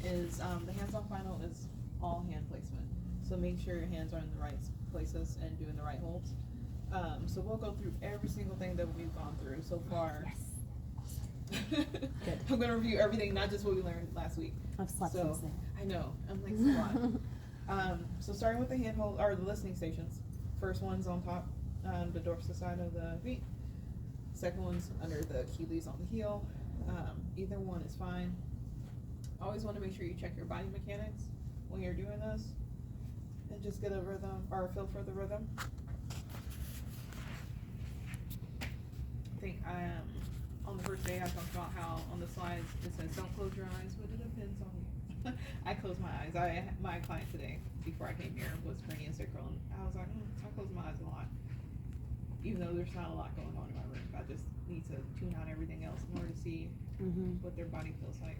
is the hands-on final is all hand placement. So make sure your hands are in the right places and doing the right holds. So we'll go through every single thing that we've gone through so far. Yes. Good. I'm gonna review everything, not just what we learned last week. I've slept So since then. I know. I'm like, it's a lot. So starting with the handhold or the listening stations. First one's on top, the dorsal side of the feet. Second one's under the Achilles on the heel. Either one is fine. Always want to make sure you check your body mechanics when you're doing this, and just get a rhythm or a feel for the rhythm. I think on the first day I talked about how on the slides it says don't close your eyes, but it depends on you. I closed my eyes. My client today before I came here was craniosacral, and I was like, I close my eyes a lot, even though there's not a lot going on in my room. I just need to tune out everything else in order to see what their body feels like.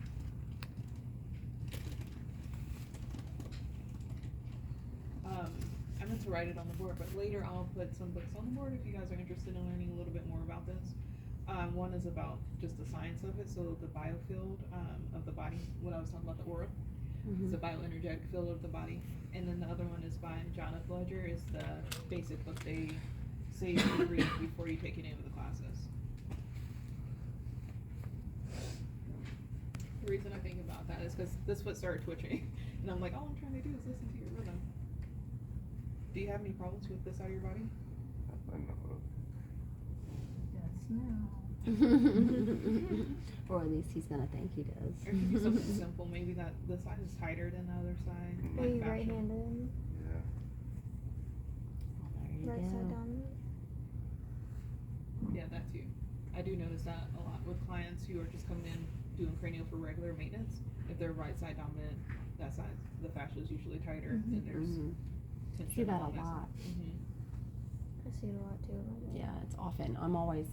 I meant to write it on the board, but later I'll put some books on the board if you guys are interested in learning a little bit more about this. One is about just the science of it, so the biofield of the body, what I was talking about, the aura. It's the bioenergetic field of the body. And then the other one is by John F. Ledger, is the basic book they say you should read before you take any of the classes. The reason I think about that is because this foot started twitching, and I'm like, all I'm trying to do is listen to your rhythm. Do you have any problems with this side of your body? I know. Yes, no. Or at least he's gonna think he does. Or it could be something simple, maybe that the side is tighter than the other side. Mhm. Are like you fascia. right-handed? Yeah. There you Right go. side dominant? Yeah, that too. I do notice that a lot with clients who are just coming in doing cranial for regular maintenance. If they're right side dominant, that side, the fascia is usually tighter, and there's tension. See that a on that lot. side. I see it a lot too. Yeah, it's often. I'm always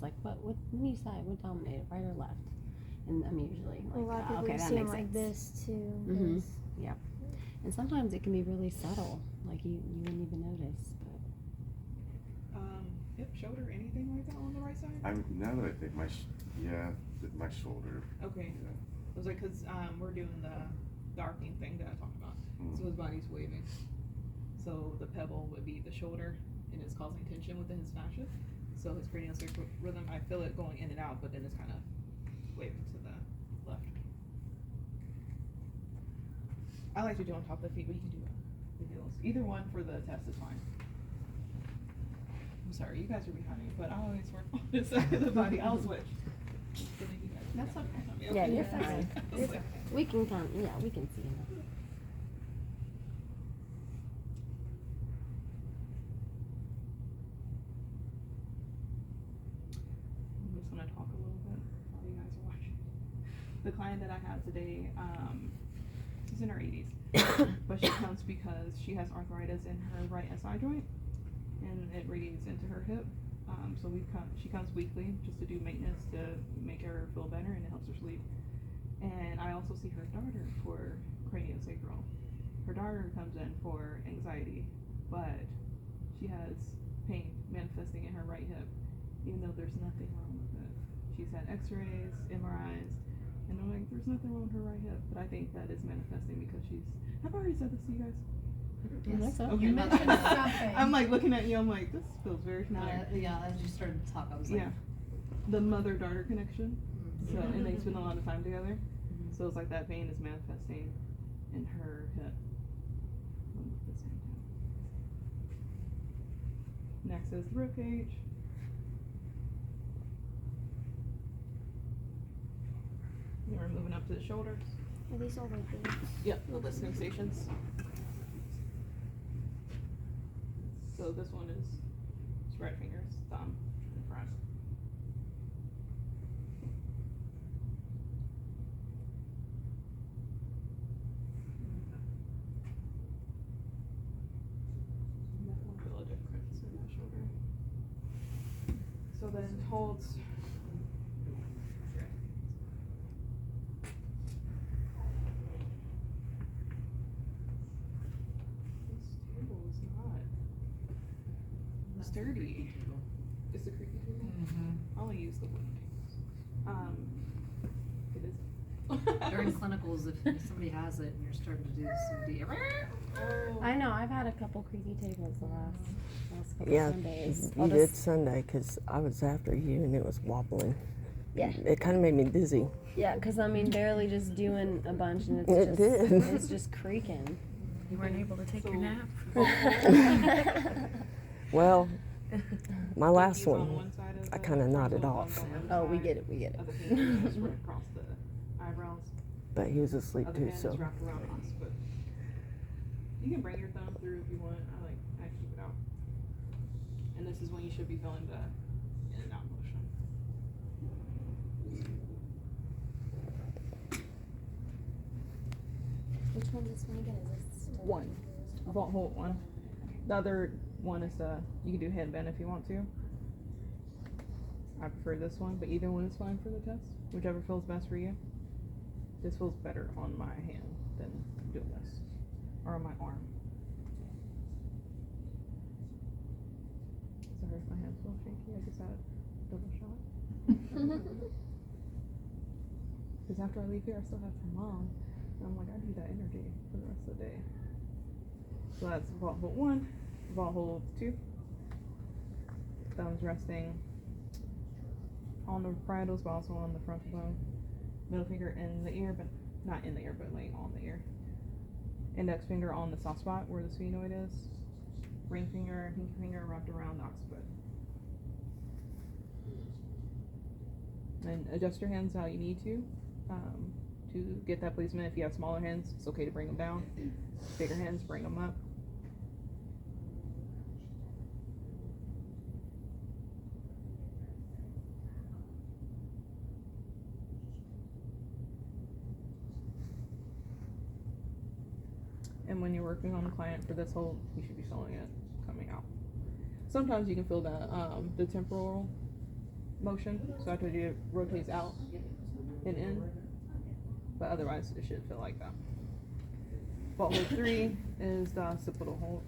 like, what when you say, what dominated, right or left? And I'm usually like, A lot of people okay, that see them makes like sense. this too. Mhm. This. Yep. And sometimes it can be really subtle, like you wouldn't even notice. But Hip, shoulder, anything like that on the right side? Now that I think my shoulder. Okay. Yeah. It was like, cause we're doing the arcing thing that I talked about. Mm. So his body's waving. So the pebble would be the shoulder, and it's causing tension within his fascia. So his craniosacral rhythm, I feel it going in and out, but then it's kind of waving to the left. I like to do on top of the feet, but you can do the heels. Either one for the test is fine. I'm sorry, you guys are behind me, but I always work on this side of the body. I'll switch. That's okay. yeah, you're Yeah. fine. You're fine. We can we can see enough. I'm just gonna talk a little bit while you guys are watching. The client that I have today, she's in her 80s, but she comes because she has arthritis in her right SI joint, and it radiates into her hip. So she comes weekly just to do maintenance to make her feel better, and it helps her sleep. And I also see her daughter for craniosacral. Her daughter comes in for anxiety, but she has pain manifesting in her right hip, even though there's nothing wrong with it. She's had x-rays, MRIs, and I'm like, there's nothing wrong with her right hip, but I think that is manifesting because I've already said this to you guys. Yes. Okay. You mentioned something. I'm like looking at you, I'm like, this feels very familiar. Yeah, as you started to talk, I was like. Yeah. The mother-daughter connection. So, and they spend a lot of time together. So it's like that pain is manifesting in her hip. At the same time. Next is the rib cage. Then we're moving up to the shoulders. Are these all like these? Yep, the listening stations. So this one is spread fingers, thumb in front. Definitely feel a difference in that shoulder. So then holds. This table is not sturdy. It's the creaky table. Mm-hmm. I only use the wooden tables. It is. During clinicals, if somebody has it and you're starting to do some I know, I've had a couple creaky tables the last couple Yeah, Sundays. you did Sunday because I was after you and it was wobbling. Yeah. It kind of made me dizzy. Yeah, because I mean, barely just doing a bunch and It did. It's just creaking. You weren't able to take your nap? Well, my last He's on one, side of I the kind of nodded frontal, off, on the Oh, other we side get it, we get of the it. face, just right across the eyebrows. but he was asleep Other too, hand is so. wrapped around us, but you can bring your thumb through if you want. I keep it out. And this is when you should be feeling the in and out motion. Which one is this one again? Is this One. Vault hold one. The other one is you can do headband if you want to. I prefer this one, but either one is fine for the test. Whichever feels best for you. This feels better on my hand than doing this. Or on my arm. Sorry if my hand's a little shaky. I just had a double shot. Because after I leave here, I still have some mom. And I'm like, I need that energy for the rest of the day. So that's vault hold 1, vault hold 2. Thumbs resting on the parietals, but also on the frontal bone. Middle finger in the ear, but not in the ear, but like on the ear. Index finger on the soft spot where the sphenoid is. Ring finger and pinky finger wrapped around the occiput. And adjust your hands how you need to get that placement. If you have smaller hands, it's okay to bring them down. Bigger hands, bring them up. And when you're working on a client for this hold, you should be feeling it coming out. Sometimes you can feel the temporal motion. So I told you it rotates out and in, but otherwise it should feel like that. Vault hold 3 is the occipital hold.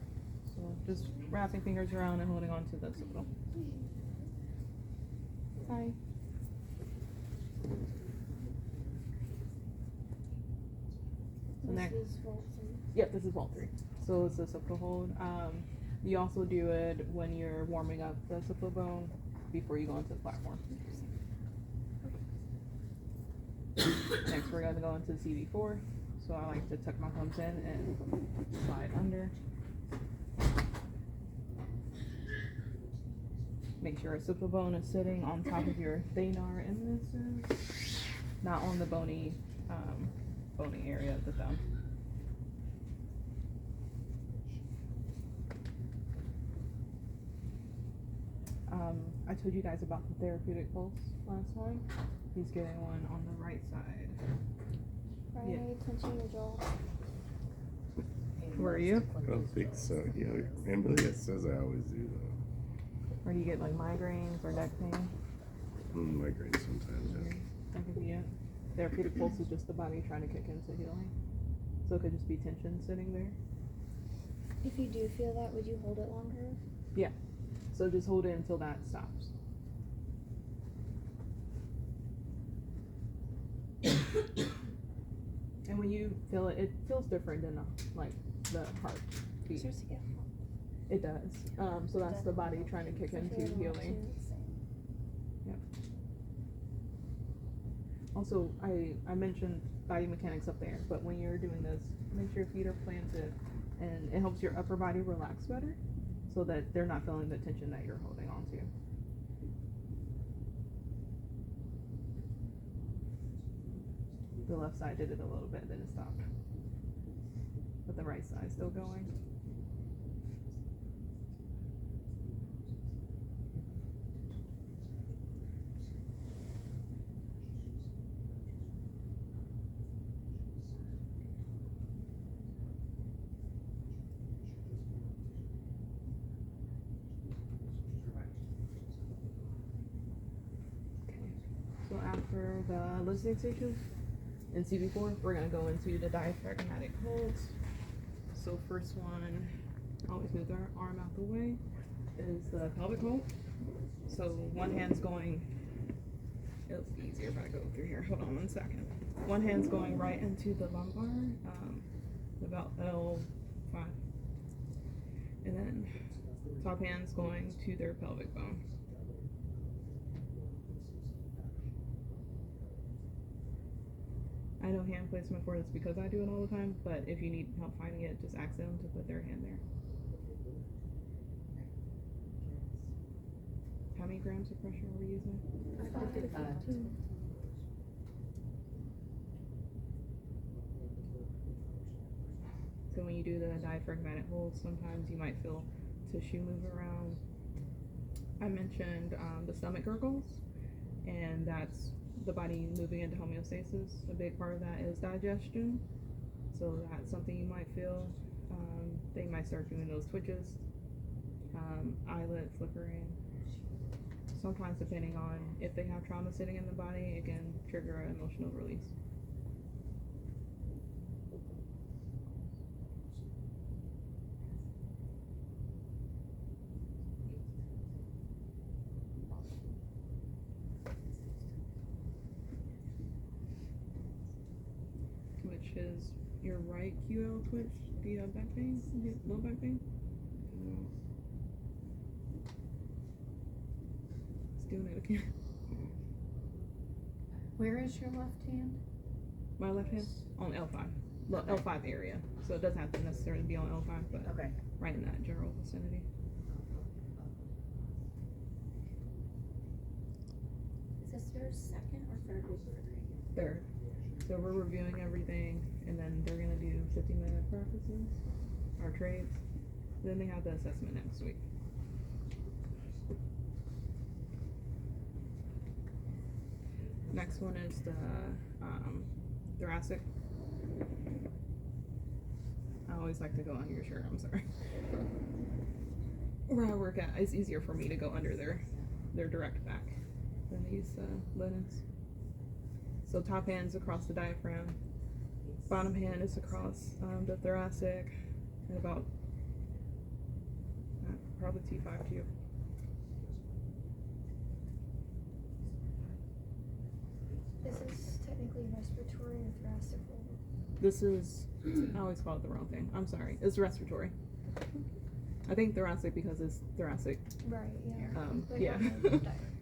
So just wrapping fingers around and holding on to the occipital. Hi. So next. This is vault 3. Yep, this is vault 3. So it's the occipital hold. You also do it when you're warming up the occipital bone before you go into the platform. Next, we're gonna go into the CV4. So I like to tuck my thumbs in and slide under. Make sure occipital bone is sitting on top of your thenar eminences, not on the bony area of the thumb. I told you guys about the therapeutic pulse last time. He's getting one on the right side. Brian, Yeah. are you clenching your jaw? Where are you? I don't think so. Yeah, Amberly says I always do though. Or do you get like migraines or neck pain? Migraines sometimes, yeah. That could be it. Therapeutic pulse is just the body trying to kick into healing. So it could just be tension sitting there. If you do feel that, would you hold it longer? Yeah. So just hold it until that stops. And when you feel it, it feels different than like the heart beat. Starts to get hot. It does. So that's the body trying to kick I into feel it a lot, healing. too. Yep. Also, I mentioned body mechanics up there, but when you're doing this, make sure your feet are planted, and it helps your upper body relax better, so that they're not feeling the tension that you're holding on to. The left side did it a little bit, then it stopped. But the right side's still going. So after the listening stations in CV4, we're gonna go into the diaphragmatic holds. So first one, always move our arm out the way, is the pelvic hold. So one hand's going It'll be easier if I go through here. Hold on 1 second. One hand's going right into the lumbar, about L5. And then top hand's going to their pelvic bone. I know hand placement for this because I do it all the time, but if you need help finding it, just ask them to put their hand there. How many grams of pressure are we using? 5 to 15. So when you do the diaphragmatic hold, sometimes you might feel tissue move around. I mentioned the stomach gurgles, and that's the body moving into homeostasis. A big part of that is digestion. So that's something you might feel. They might start doing those twitches, eyelid flickering. Sometimes depending on if they have trauma sitting in the body, it can trigger an emotional release. Which is your right QL twitch, the back pain, low back pain? It's doing it again. Where is your left hand? My left hand on L5, the L5 area. So it doesn't have to necessarily be on L5, but Okay. right in that general vicinity. Is this your second or third week for training? Third. So we're reviewing everything, and then they're gonna do 50-minute practices, or trades. Then they have the assessment next week. Next one is the thoracic. I always like to go under your shirt, I'm sorry. Where I work at, it's easier for me to go under their direct back than these linens. So top hand's across the diaphragm, bottom hand is across the thoracic, and about probably T5 too. Is this technically respiratory or thoracic hold? This is, I always call it the wrong thing. I'm sorry. It's respiratory. I think thoracic because it's thoracic. Right, yeah. But Yeah. not the diaphragm.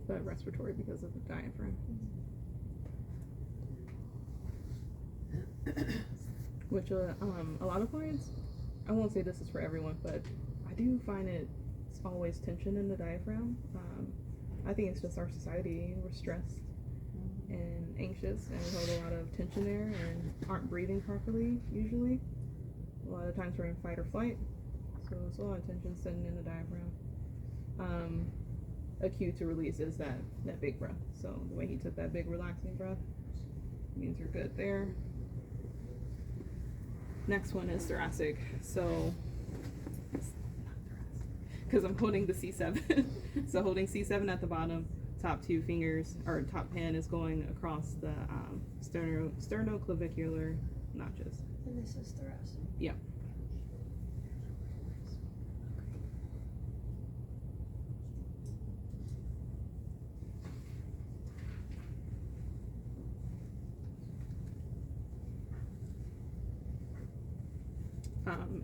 But respiratory because of the diaphragm. Which a lot of clients, I won't say this is for everyone, but I do find it's always tension in the diaphragm. I think it's just our society. We're stressed and anxious, and we hold a lot of tension there and aren't breathing properly usually. A lot of times we're in fight or flight, so it's a lot of tension sitting in the diaphragm. A cue to release is that big breath. So the way he took that big relaxing breath means you're good there. Next one is thoracic. So because I'm holding the C7. So holding C7 at the bottom, top two fingers, or top hand is going across the sternoclavicular notches. And this is thoracic. Yep.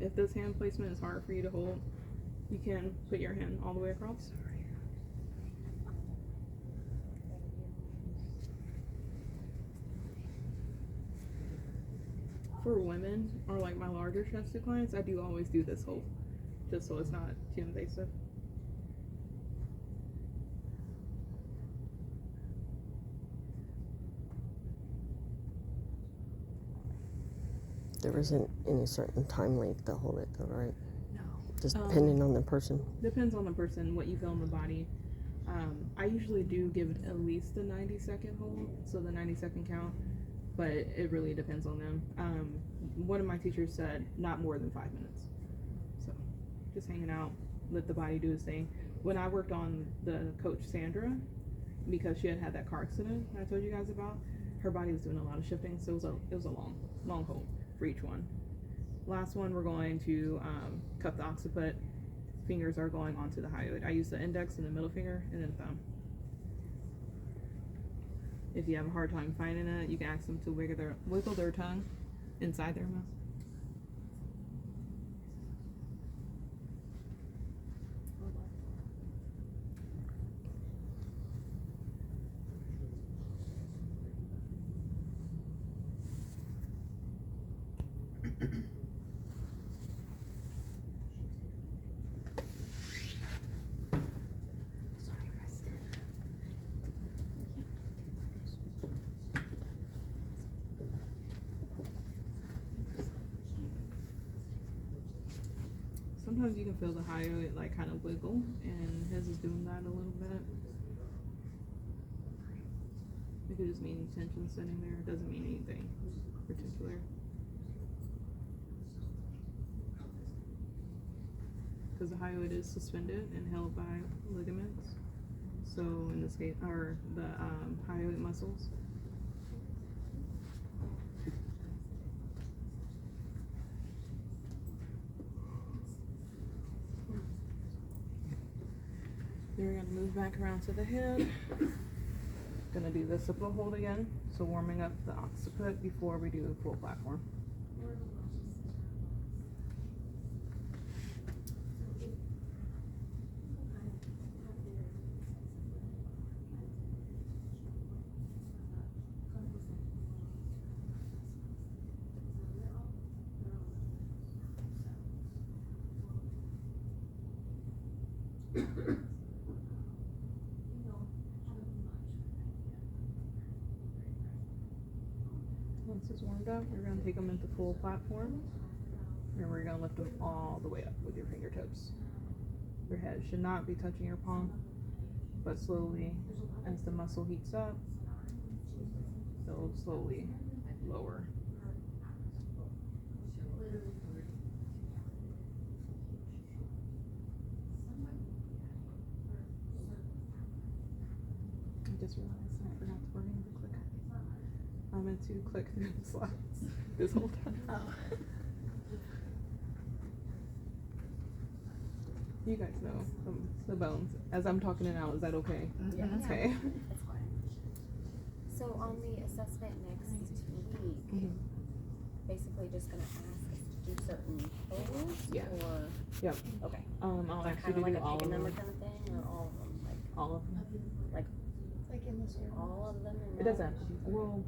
If this hand placement is hard for you to hold, you can put your hand all the way across. For women or like my larger chested clients, I do always do this hold, just so it's not too invasive. There isn't any certain time length to hold it, though, right? No. Just depending on the person. Depends on the person, what you feel in the body. I usually do give it at least a 90-second hold, so the 90-second count, but it really depends on them. One of my teachers said not more than 5 minutes. So just hanging out, let the body do its thing. When I worked on the coach Sandra, because she had that car accident I told you guys about, her body was doing a lot of shifting, so it was a long hold for each one. Last one, we're going to cup the occiput, fingers are going onto the hyoid. I use the index and the middle finger and then thumb. If you have a hard time finding it, you can ask them to wiggle their tongue inside their mouth. Sometimes you can feel the hyoid like kind of wiggle, and his is doing that a little bit. It could just mean tension sitting there. It doesn't mean anything particular. Because the hyoid is suspended and held by ligaments. So in this case, or the hyoid muscles. Then we're gonna move back around to the head. Gonna do the occipital hold again. So warming up the occiput before we do full platform. Once it's warmed up, we're gonna take them into full platform, and we're gonna lift them all the way up with your fingertips. Your head should not be touching your palm, but slowly, as the muscle heats up, it'll slowly lower. I just realized I forgot to bring the clicker. I meant to click through the slides this whole time. Oh. You guys know the bones. As I'm talking it out, is that okay? Yeah, that's Okay. That's fine. So on the assessment next week, Mhm. basically just gonna ask us to do certain polls? Yeah. Or? Yep. Okay. I'll Like ask you kind to of like do a all pick of a number them. kind of thing, or all of them? Like All of them. like in this order? All of them in It doesn't have to be. Well,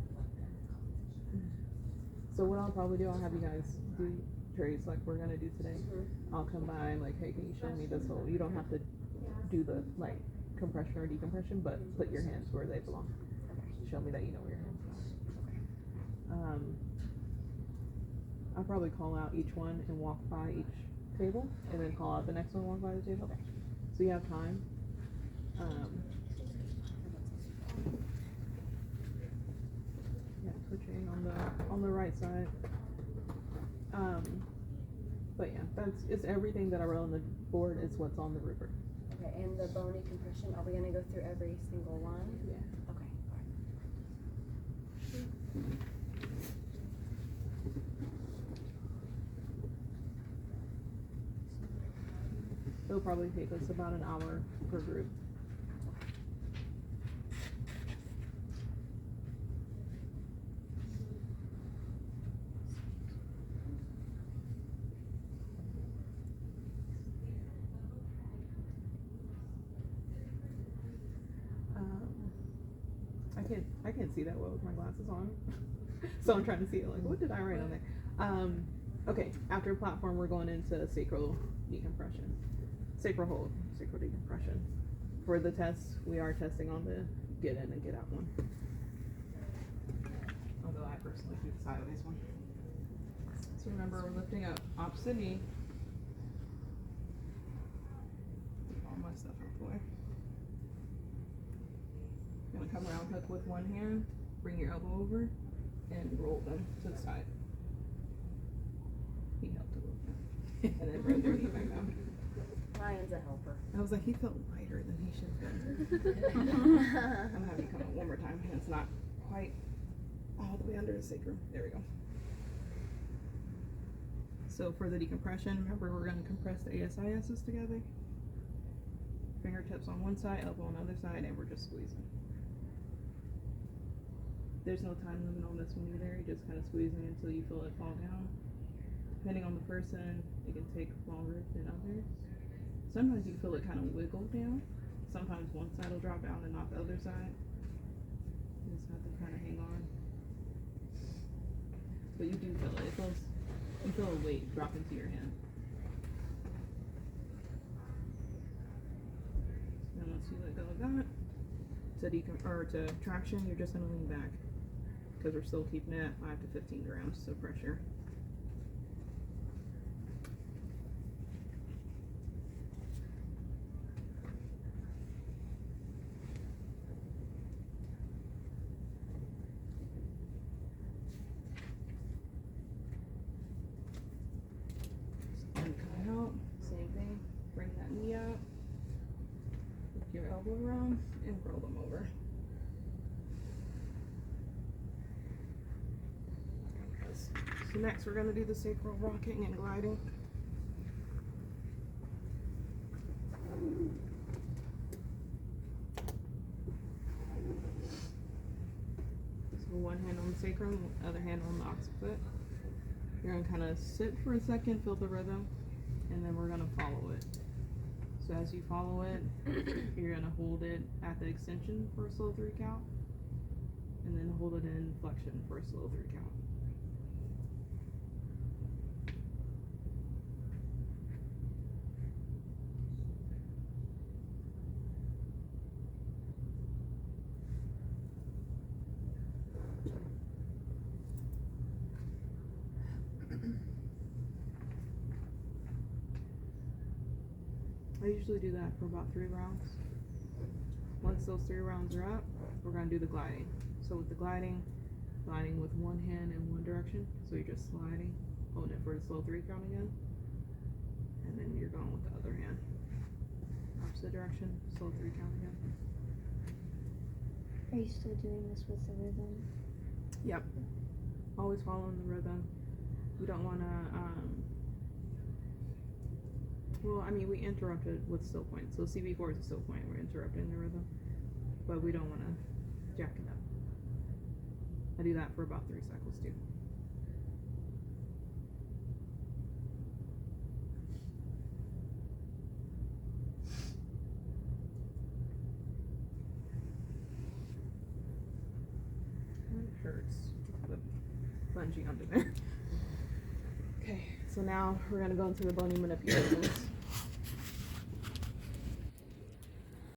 so what I'll probably do, I'll have you guys do trays like we're gonna do today. Mhm. I'll come by like, hey, can you show me this whole? You don't have to do the like compression or decompression, but put your hands where they belong. Show me that you know where your hands are. I'll probably call out each one and walk by each table, and then call out the next one, walk by the table. So you have time. Yeah, switching on the right side. But yeah, it's everything that I wrote on the board is what's on the rubric. Okay, and the bony compression, are we gonna go through every single one? Yeah. Okay. It'll probably take us about an hour per group. I can't see that well with my glasses on. So I'm trying to see it like, what did I write on there? Okay, after platform, we're going into sacral decompression. Sacral hold, sacral decompression. For the test, we are testing on the get in and get out one. Although I personally do the sideways one. So remember, we're lifting up opposite knee. Get all my stuff out the way. Gonna come around hook with one hand, bring your elbow over, and roll them to the side. He helped a little bit. And then bring your knee back down. Ryan's a helper. I was like, he felt lighter than he should have been. I'm having you come up one more time, and it's not quite all the way under the sacrum. There we go. So for the decompression, remember we're gonna compress the ASISs together. Fingertips on one side, elbow on the other side, and we're just squeezing. There's no time limit on this one either, you're just kinda squeezing until you feel it fall down. Depending on the person, it can take longer than others. Sometimes you feel it kinda wiggle down. Sometimes one side will drop down and not the other side. You just have to kinda hang on. But you do feel it. It feels, you feel a weight drop into your hand. And once you let go of that, to traction, you're just gonna lean back. Because we're still keeping it at 5 to 15 grams of pressure. And come out, same thing. Bring that knee up, lift your elbow around, and roll them over. So next we're gonna do the sacral rocking and gliding. So one hand on the sacrum, other hand on the occiput. You're gonna kind of sit for a second, feel the rhythm, and then we're gonna follow it. So as you follow it, you're gonna hold it at the extension for a slow 3 count, and then hold it in flexion for a slow 3 count. I usually do that for about 3 rounds. Once those 3 rounds are up, we're gonna do the gliding. So with the gliding with one hand in one direction. So you're just sliding, holding it for the slow 3 count again. And then you're going with the other hand. Opposite direction, slow 3 count again. Are you still doing this with the rhythm? Yep. Always following the rhythm. We don't wanna, well, I mean, we interrupted with still point. So CB4 is a still point. We're interrupting the rhythm. But we don't want to jack it up. I do that for about 3 cycles too. It hurts. The bungee under there. Okay, so now we're going to go into the bony manipulations.